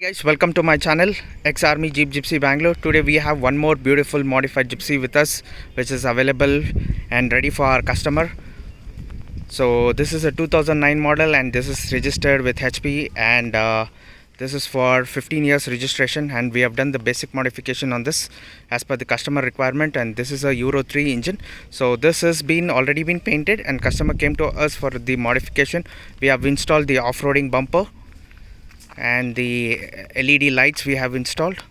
Guys, welcome to my channel X Army Jeep Gypsy Bangalore. Today we have one more beautiful modified Gypsy with us, which is available and ready for our customer. So this is a 2009 model and this is registered with HP, and this is for 15 years registration, and we have done the basic modification on this as per the customer requirement. And this is a Euro 3 engine, so this has been already been painted and customer came to us for the modification. We have installed the off-roading bumper and the LED lights we have installed,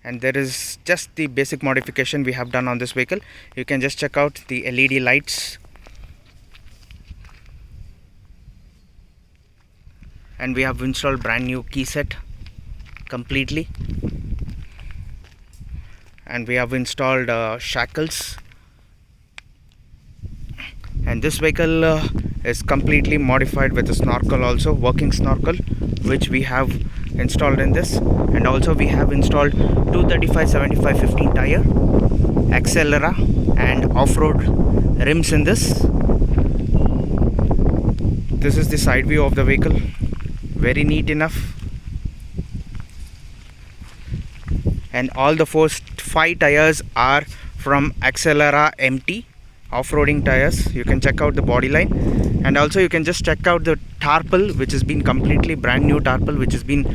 and there is just the basic modification we have done on this vehicle. You can just check out the LED lights, and we have installed brand new key set completely, and we have installed shackles. And this vehicle is completely modified with a snorkel, also working snorkel, which we have installed in this. And also we have installed 235 75 15 tire, Accelera and off-road rims in this. This is the side view of the vehicle, very neat enough. And all the first 5 tires are from Accelera MT off-roading tires. You can check out the body line, and also you can just check out the tarpaul, which has been completely brand new tarpaul, which has been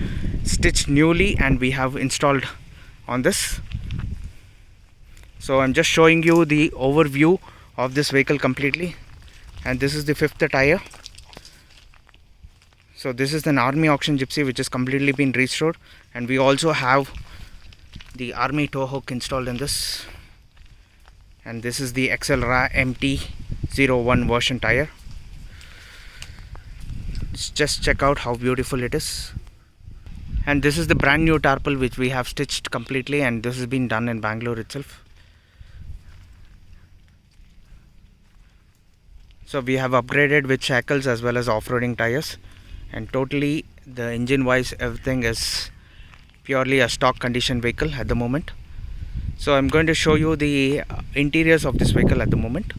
stitched newly and we have installed on this. So I'm just showing you the overview of this vehicle completely. And this is the 5th tire. So this is an Army auction Gypsy which has completely been restored, and we also have the Army tow hook installed in this. And this is the Accelera MT-01 version tire. Just check out how beautiful it is. And this is the brand new tarpaul which we have stitched completely, and this has been done in Bangalore itself. So we have upgraded with shackles as well as off-roading tires, and totally the engine wise everything is purely a stock condition vehicle at the moment. So I'm going to show you the interiors of this vehicle at the moment.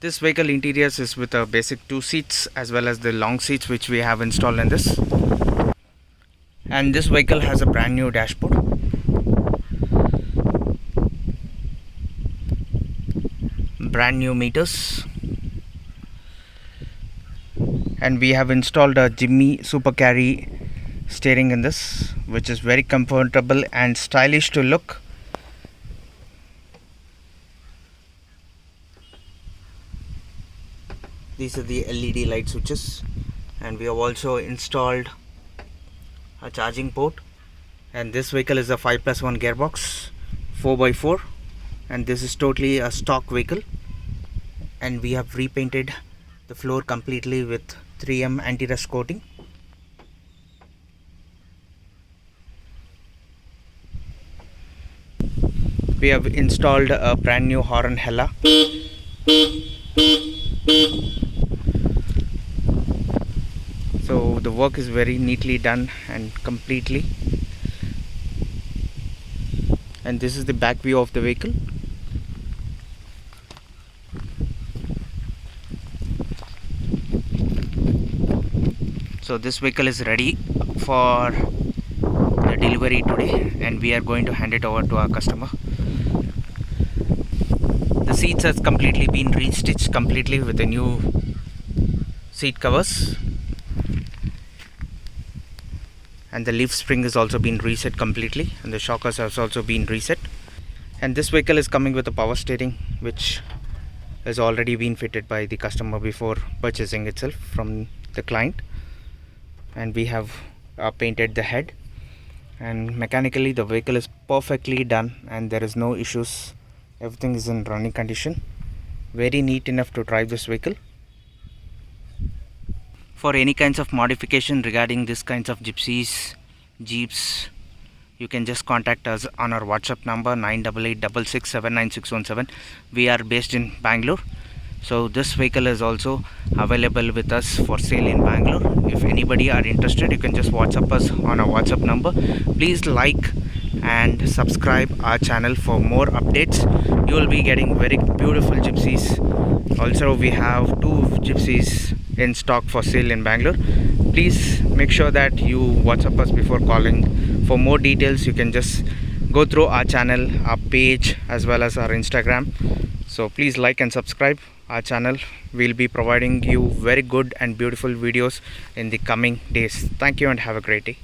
This vehicle interiors is with a basic 2 seats as well as the long seats which we have installed in this. And this vehicle has a brand new dashboard. Brand new meters. And we have installed a Jimmy Super Carry steering in this, which is very comfortable and stylish to look. These are the LED light switches, and we have also installed a charging port. And this vehicle is a 5+1 gearbox 4x4, and this is totally a stock vehicle. And we have repainted the floor completely with 3M anti-rust coating. We have installed a brand new horn Hella. So the work is very neatly done and completely. And this is the back view of the vehicle. So this vehicle is ready for the delivery today, and we are going to hand it over to our customer. The seats has completely been restitched completely with the new seat covers, and the leaf spring has also been reset completely, and the shockers has also been reset. And this vehicle is coming with a power steering which has already been fitted by the customer before purchasing itself from the client. And we have painted the head, and mechanically the vehicle is perfectly done and there is no issues. Everything is in running condition. Very neat enough to drive this vehicle. For any kinds of modification regarding this kinds of gypsies, jeeps, you can just contact us on our WhatsApp number 9886679617. We are based in Bangalore. So this vehicle is also available with us for sale in Bangalore. If anybody are interested, you can just WhatsApp us on our WhatsApp number. Please like and subscribe our channel for more updates. You will be getting very beautiful gypsies. Also we have 2 gypsies in stock for sale in Bangalore. please make sure that you WhatsApp us before calling. For more details, you can just go through our channel, our page, as well as our Instagram. So please like and subscribe our channel. We'll be providing you very good and beautiful videos in the coming days. Thank you and have a great day.